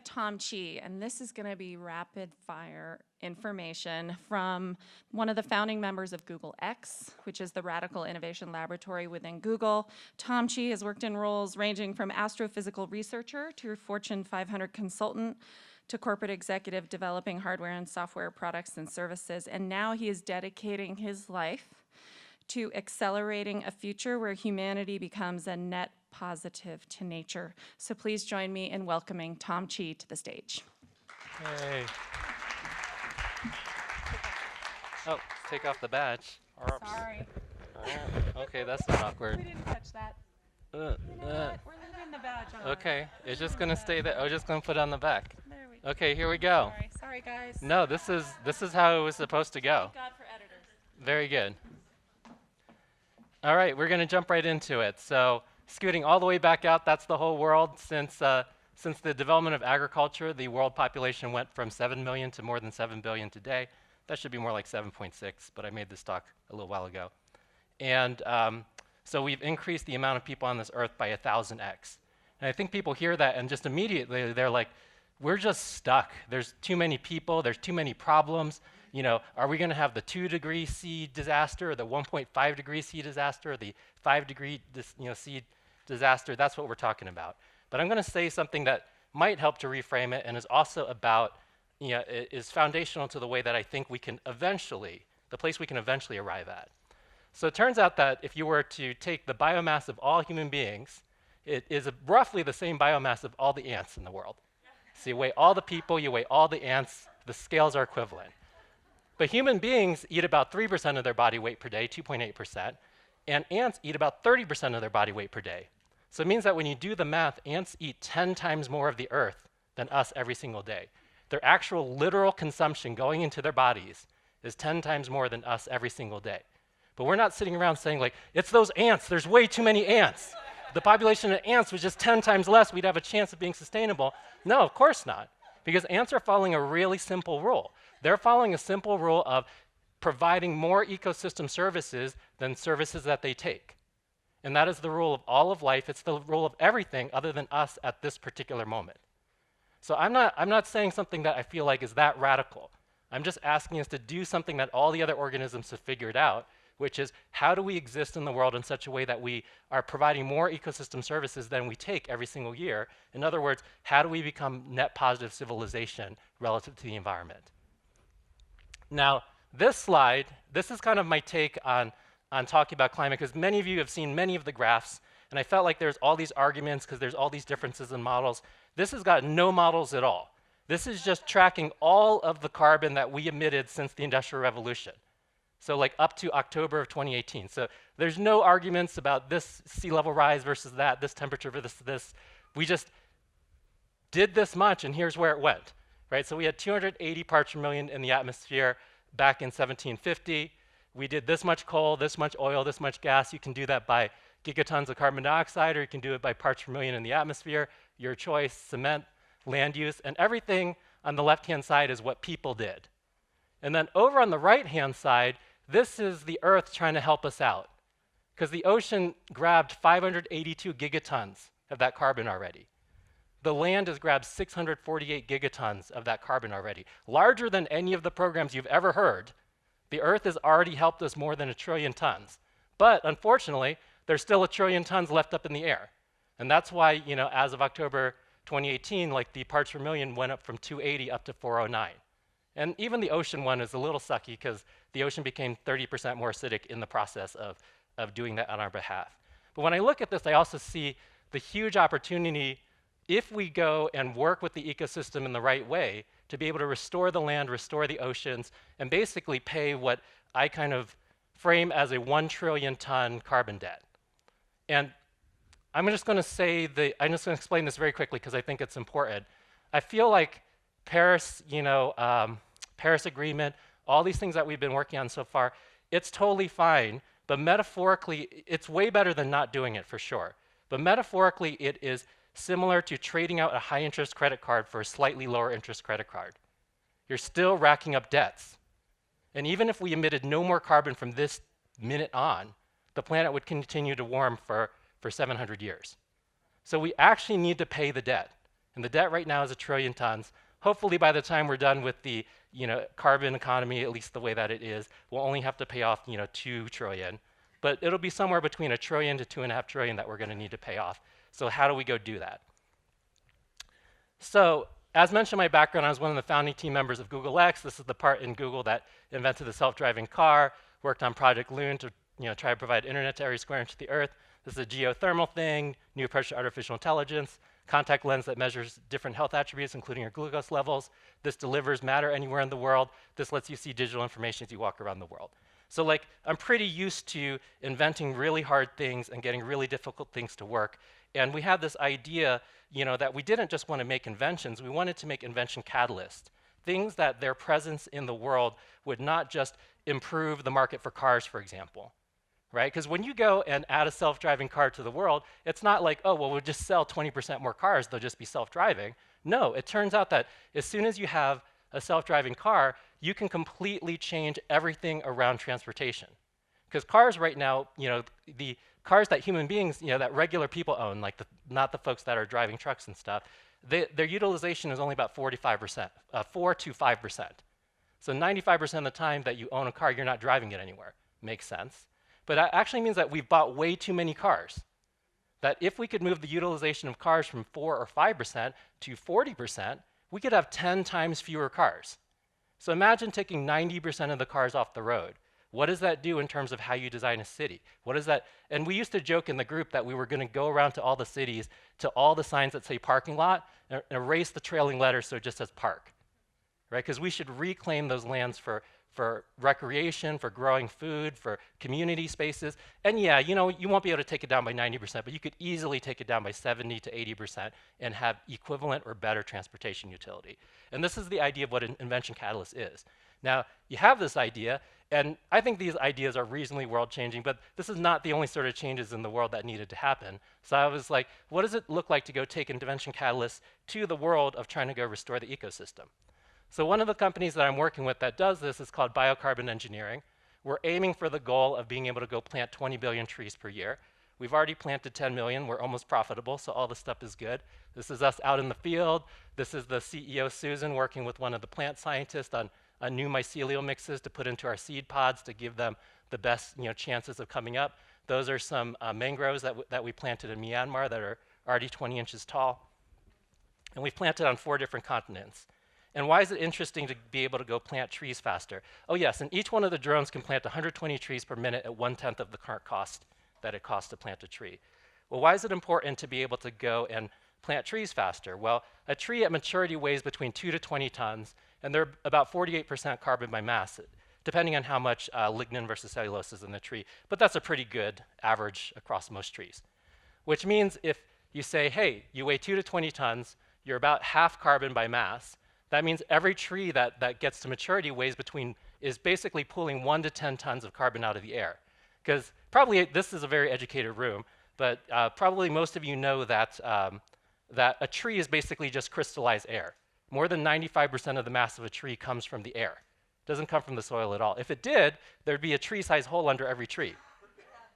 Tom Chi, and this is going to be rapid fire information from one of the founding members of Google X, which is the radical innovation laboratory within Google. Tom Chi has worked in roles ranging from astrophysical researcher to Fortune 500 consultant to corporate executive developing hardware and software products and services, and now he is dedicating his life to accelerating a future where humanity becomes a net positive to nature. So please join me in welcoming Tom Chi to the stage. Hey. Oh, take off the badge. Sorry. Okay, that's not awkward. We didn't catch that. You know what? We're leaving the badge on. Okay, it's just gonna stay there. I was just gonna put it on the back. There we go. Okay, here we go. Sorry guys. No, this is how it was supposed to go. Thank God for editors. Very good. All right, we're gonna jump right into it. So, scooting all the way back out, that's the whole world. Since the development of agriculture, the world population went from 7 million to more than 7 billion today. That should be more like 7.6, but I made this talk a little while ago. And so we've increased the amount of people on this earth by 1,000x. And I think people hear that and just immediately they're like, we're just stuck. There's too many people, there's too many problems. You know, are we gonna have the 2 degree C disaster, or the 1.5 degree C disaster, or the 5 degree C disaster? That's what we're talking about. But I'm gonna say something that might help to reframe it and is also about, is foundational to the way that I think we can eventually, the place we can eventually arrive at. So it turns out that if you were to take the biomass of all human beings, it is roughly the same biomass of all the ants in the world. So you weigh all the people, you weigh all the ants, the scales are equivalent. But human beings eat about 3% of their body weight per day, 2.8%, and ants eat about 30% of their body weight per day. So it means that when you do the math, ants eat 10 times more of the earth than us every single day. Their actual literal consumption going into their bodies is 10 times more than us every single day. But we're not sitting around saying like, it's those ants, there's way too many ants. If the population of ants was just 10 times less, we'd have a chance of being sustainable. No, of course not, because ants are following a really simple rule. They're following a simple rule of providing more ecosystem services than services that they take. And that is the rule of all of life. It's the rule of everything other than us at this particular moment. So I'm not saying something that I feel like is that radical. I'm just asking us to do something that all the other organisms have figured out, which is how do we exist in the world in such a way that we are providing more ecosystem services than we take every single year? In other words, how do we become net positive civilization relative to the environment? Now, this slide, this is kind of my take on talking about climate, because many of you have seen many of the graphs, and I felt like there's all these arguments because there's all these differences in models. This has got no models at all. This is just tracking all of the carbon that we emitted since the Industrial Revolution. So like up to October of 2018. So there's no arguments about this sea level rise versus that, this temperature versus this. We just did this much and here's where it went, right? So we had 280 parts per million in the atmosphere back in 1750. We did this much coal, this much oil, this much gas. You can do that by gigatons of carbon dioxide, or you can do it by parts per million in the atmosphere. Your choice, cement, land use, and everything on the left-hand side is what people did. And then over on the right-hand side, this is the Earth trying to help us out, because the ocean grabbed 582 gigatons of that carbon already. The land has grabbed 648 gigatons of that carbon already. Larger than any of the programs you've ever heard. The Earth has already helped us more than 1 trillion tons. But unfortunately, there's still 1 trillion tons left up in the air. And that's why, as of October 2018, like the parts per million went up from 280 up to 409. And even the ocean one is a little sucky because the ocean became 30% more acidic in the process of doing that on our behalf. But when I look at this, I also see the huge opportunity if we go and work with the ecosystem in the right way to be able to restore the land, restore the oceans, and basically pay what I kind of frame as a 1 trillion ton carbon debt. And I'm just going to explain this very quickly because I think it's important. I feel like Paris, Paris Agreement, all these things that we've been working on so far, it's totally fine, but metaphorically, it's way better than not doing it for sure. But metaphorically, it is similar to trading out a high interest credit card for a slightly lower interest credit card. You're still racking up debts. And even if we emitted no more carbon from this minute on, the planet would continue to warm for 700 years. So we actually need to pay the debt. And the debt right now is 1 trillion tons. Hopefully by the time we're done with the carbon economy, at least the way that it is, we'll only have to pay off 2 trillion. But it'll be somewhere between 1 trillion to 2.5 trillion that we're going to need to pay off. So how do we go do that? So as mentioned, my background, I was one of the founding team members of Google X. This is the part in Google that invented the self-driving car, worked on Project Loon to try to provide internet to every square inch of the earth. This is a geothermal thing, new approach to artificial intelligence, contact lens that measures different health attributes, including your glucose levels. This delivers matter anywhere in the world. This lets you see digital information as you walk around the world. So like, I'm pretty used to inventing really hard things and getting really difficult things to work. And we had this idea, that we didn't just want to make inventions, we wanted to make invention catalysts. Things that their presence in the world would not just improve the market for cars, for example, right? Because when you go and add a self-driving car to the world, it's not like, oh, well, we'll just sell 20% more cars, they'll just be self-driving. No, it turns out that as soon as you have a self-driving car, you can completely change everything around transportation. Because cars right now, the cars that human beings, that regular people own, like not the folks that are driving trucks and stuff, their utilization is only about 4 to 5%. So 95% of the time that you own a car, you're not driving it anywhere. Makes sense. But that actually means that we've bought way too many cars. That if we could move the utilization of cars from 4 or 5% to 40%, we could have 10 times fewer cars. So imagine taking 90% of the cars off the road. What does that do in terms of how you design a city? What is that? And we used to joke in the group that we were going to go around to all the cities, to all the signs that say parking lot, and erase the trailing letters so it just says park, right? Because we should reclaim those lands for recreation, for growing food, for community spaces. And yeah, you won't be able to take it down by 90%, but you could easily take it down by 70 to 80% and have equivalent or better transportation utility. And this is the idea of what an invention catalyst is. Now, you have this idea, and I think these ideas are reasonably world-changing, but this is not the only sort of changes in the world that needed to happen. So I was like, what does it look like to go take invention catalysts to the world of trying to go restore the ecosystem? So one of the companies that I'm working with that does this is called Biocarbon Engineering. We're aiming for the goal of being able to go plant 20 billion trees per year. We've already planted 10 million. We're almost profitable, so all this stuff is good. This is us out in the field. This is the CEO, Susan, working with one of the plant scientists on new mycelial mixes to put into our seed pods to give them the best chances of coming up. Those are some mangroves that we planted in Myanmar that are already 20 inches tall. And we've planted on 4 different continents. And why is it interesting to be able to go plant trees faster? Oh yes, and each one of the drones can plant 120 trees per minute at 1/10 of the current cost that it costs to plant a tree. Well, why is it important to be able to go and plant trees faster? Well, a tree at maturity weighs between 2 to 20 tons, and they're about 48% carbon by mass, depending on how much lignin versus cellulose is in the tree. But that's a pretty good average across most trees. Which means if you say, hey, you weigh 2 to 20 tons, you're about half carbon by mass, that means every tree that gets to maturity is basically pulling 1 to 10 tons of carbon out of the air. Because probably, this is a very educated room, but probably most of you know that, that a tree is basically just crystallized air. More than 95% of the mass of a tree comes from the air. It doesn't come from the soil at all. If it did, there'd be a tree-sized hole under every tree.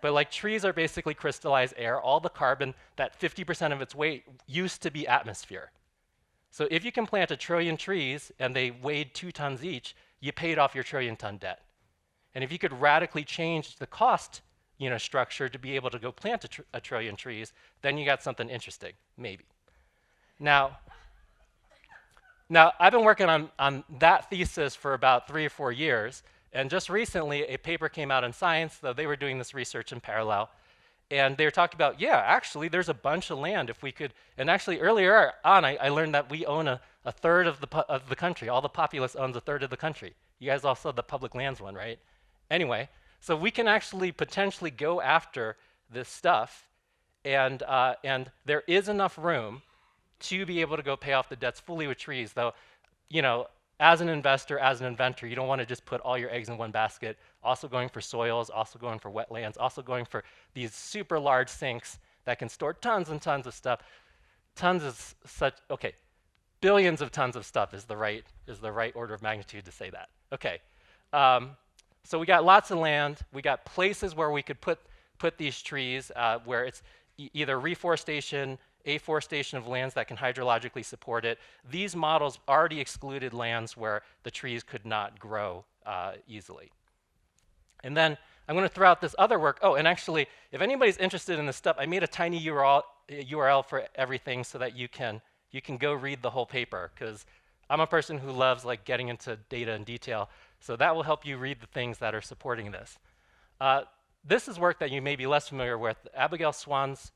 But like, trees are basically crystallized air. All the carbon, that 50% of its weight used to be atmosphere. So if you can plant 1 trillion trees and they weighed 2 tons each, you paid off your trillion-ton debt. And if you could radically change the cost structure to be able to go plant 1 trillion trees, then you got something interesting, maybe. Now I've been working on that thesis for about 3 or 4 years, and just recently a paper came out in Science, though they were doing this research in parallel, and they were talking about, yeah, actually there's a bunch of land if we could, and actually earlier on I learned that we own a third of the country. All the populace owns a third of the country. You guys all saw the public lands one, right? Anyway, so we can actually potentially go after this stuff, and there is enough room to be able to go pay off the debts fully with trees, though, as an investor, as an inventor, you don't want to just put all your eggs in one basket. Also going for soils, also going for wetlands, also going for these super large sinks that can store tons and tons of stuff. Tons is such, okay, billions of tons of stuff is the right order of magnitude to say that. Okay, so we got lots of land. We got places where we could put these trees where it's either reforestation, afforestation of lands that can hydrologically support it. These models already excluded lands where the trees could not grow easily. And then I'm going to throw out this other work. Oh, and actually, if anybody's interested in this stuff, I made a tiny URL for everything so that you can go read the whole paper, because I'm a person who loves like getting into data in detail. So that will help you read the things that are supporting this. This is work that you may be less familiar with. Abigail Swan's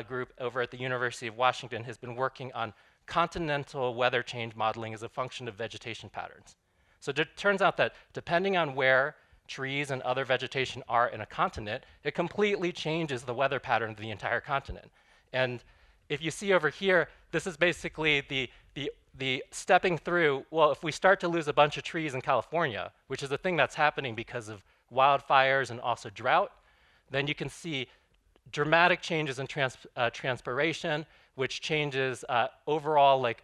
group over at the University of Washington has been working on continental weather change modeling as a function of vegetation patterns. So it turns out that depending on where trees and other vegetation are in a continent, it completely changes the weather pattern of the entire continent. And if you see over here, this is basically the stepping through, well, if we start to lose a bunch of trees in California, which is a thing that's happening because of wildfires and also drought, then you can see dramatic changes in transpiration, which changes overall like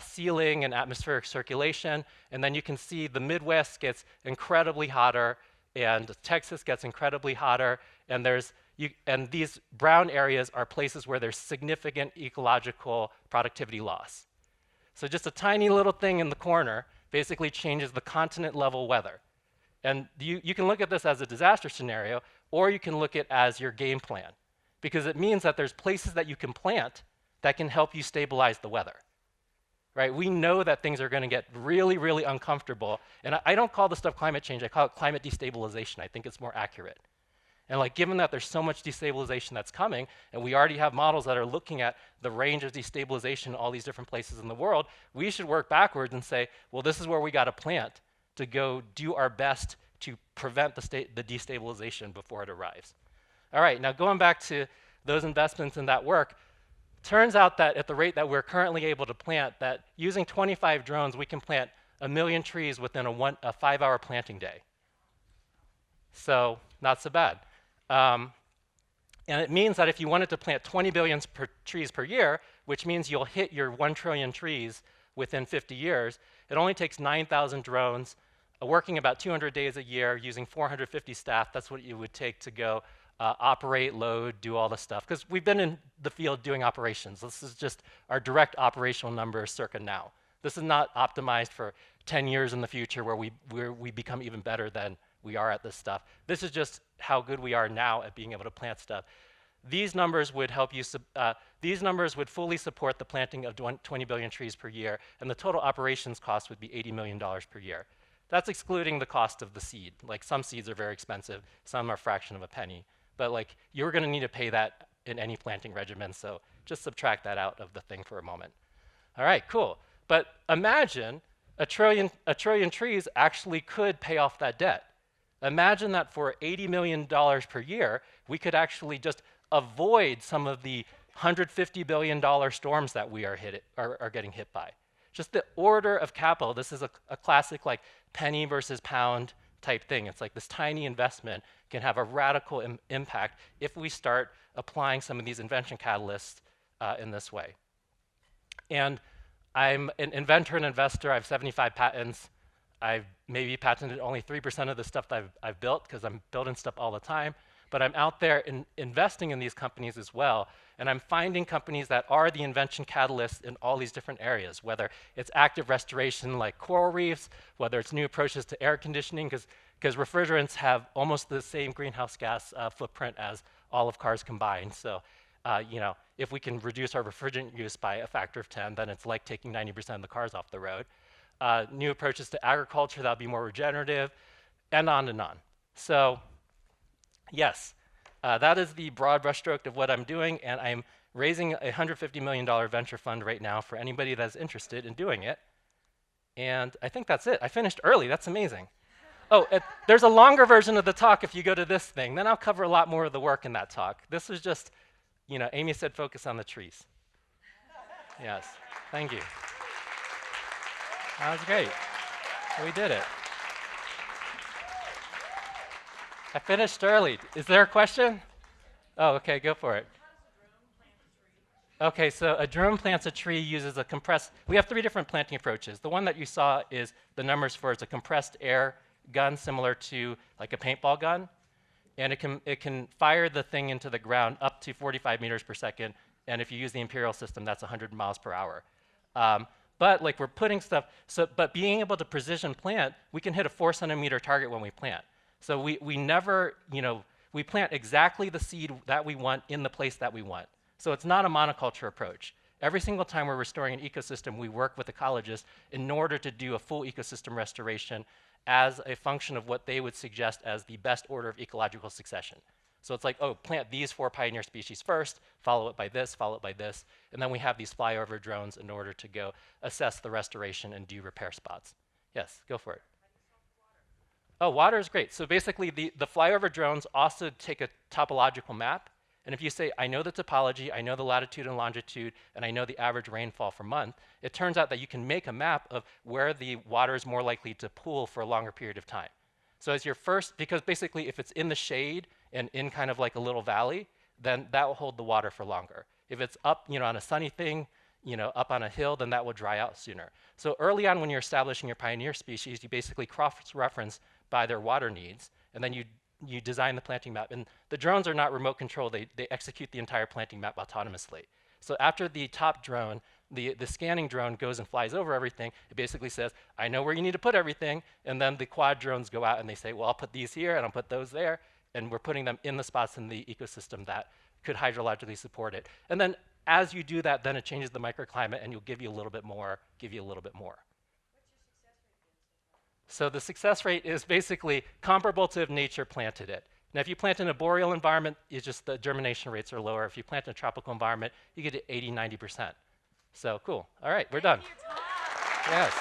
ceiling and atmospheric circulation. And then you can see the Midwest gets incredibly hotter, and Texas gets incredibly hotter, and and these brown areas are places where there's significant ecological productivity loss. So just a tiny little thing in the corner basically changes the continent level weather. And you can look at this as a disaster scenario, or you can look at it as your game plan, because it means that there's places that you can plant that can help you stabilize the weather. Right? We know that things are going to get really, really uncomfortable. And I don't call this stuff climate change. I call it climate destabilization. I think it's more accurate. And like, given that there's so much destabilization that's coming, and we already have models that are looking at the range of destabilization in all these different places in the world, we should work backwards and say, well, this is where we got to plant to go do our best to prevent the destabilization before it arrives. All right, now going back to those investments in that work, turns out that at the rate that we're currently able to plant, that using 25 drones, we can plant 1 million trees within a 5-hour planting day. So not so bad. And it means that if you wanted to plant 20 billion trees per year, which means you'll hit your 1 trillion trees within 50 years, it only takes 9,000 drones, working about 200 days a year, using 450 staff. That's what it would take to go operate, load, do all this stuff. Because we've been in the field doing operations. This is just our direct operational numbers circa now. This is not optimized for 10 years in the future where we become even better than we are at this stuff. This is just how good we are now at being able to plant stuff. These numbers would help you, these numbers would fully support the planting of 20 billion trees per year, and the total operations cost would be $80 million per year. That's excluding the cost of the seed. Like, some seeds are very expensive, some are a fraction of a penny. But like, you're gonna need to pay that in any planting regimen, so just subtract that out of the thing for a moment. All right, cool. But imagine a trillion trees actually could pay off that debt. Imagine that for $80 million per year, we could actually just avoid some of the $150 billion storms that we are getting hit by. Just the order of capital. This is a classic like penny versus pound type thing. It's like this tiny investment can have a radical impact if we start applying some of these invention catalysts in this way. And I'm an inventor and investor. I have 75 patents. I've maybe patented only 3% of the stuff that I've built, because I'm building stuff all the time. But I'm out there investing in these companies as well. And I'm finding companies that are the invention catalysts in all these different areas, whether it's active restoration like coral reefs, whether it's new approaches to air conditioning, because refrigerants have almost the same greenhouse gas footprint as all of cars combined. So, you know, if we can reduce our refrigerant use by a factor of 10, then it's like taking 90% of the cars off the road. New approaches to agriculture that'll be more regenerative, and on and on. So, yes, that is the broad brushstroke of what I'm doing, and I'm raising a $150 million venture fund right now for anybody that's interested in doing it. And I think that's it. I finished early. That's amazing. Oh, there's a longer version of the talk if you go to this thing. Then I'll cover a lot more of the work in that talk. This was just, you know, Amy said focus on the trees. Yes, thank you. That was great. We did it. I finished early. Is there a question? Oh, okay, go for it. Okay, so a drone plants a tree, uses a compressed, we have 3 different planting approaches. The one that you saw is the numbers for, it's a compressed air gun similar to like a paintball gun. And it can fire the thing into the ground up to 45 meters per second And if you use the imperial system, that's 100 miles per hour. But like we're putting stuff, but being able to precision plant, we can hit a 4 centimeter target when we plant. So we never, we plant exactly the seed that we want in the place that we want. So it's not a monoculture approach. Every single time we're restoring an ecosystem, we work with ecologists in order to do a full ecosystem restoration as a function of what they would suggest as the best order of ecological succession. So it's like, oh, plant these 4 pioneer species first, follow it by this, and then we have these flyover drones in order to go assess the restoration and do repair spots. Yes, go for it. Oh, water is great. So basically, the flyover drones also take a topological map. And if you say, I know the topology, I know the latitude and longitude, and I know the average rainfall per month, it turns out that you can make a map of where the water is more likely to pool for a longer period of time. So as your first, because basically if it's in the shade and in kind of like a little valley, then that will hold the water for longer. If it's up, on a sunny thing, up on a hill, then that will dry out sooner. So early on when you're establishing your pioneer species, you basically cross-reference by their water needs, and then you design the planting map. And the drones are not remote controlled. They execute the entire planting map autonomously. So after the top drone, the scanning drone goes and flies over everything, it basically says, I know where you need to put everything, and then the quad drones go out and they say, well, I'll put these here and I'll put those there, and we're putting them in the spots in the ecosystem that could hydrologically support it. And then as you do that, then it changes the microclimate and you'll give you a little bit more, So the success rate is basically comparable to if nature planted it. Now, if you plant in a boreal environment, it's just the germination rates are lower. If you plant in a tropical environment, you get to 80, 90%. So cool. All right, we're done. Yes.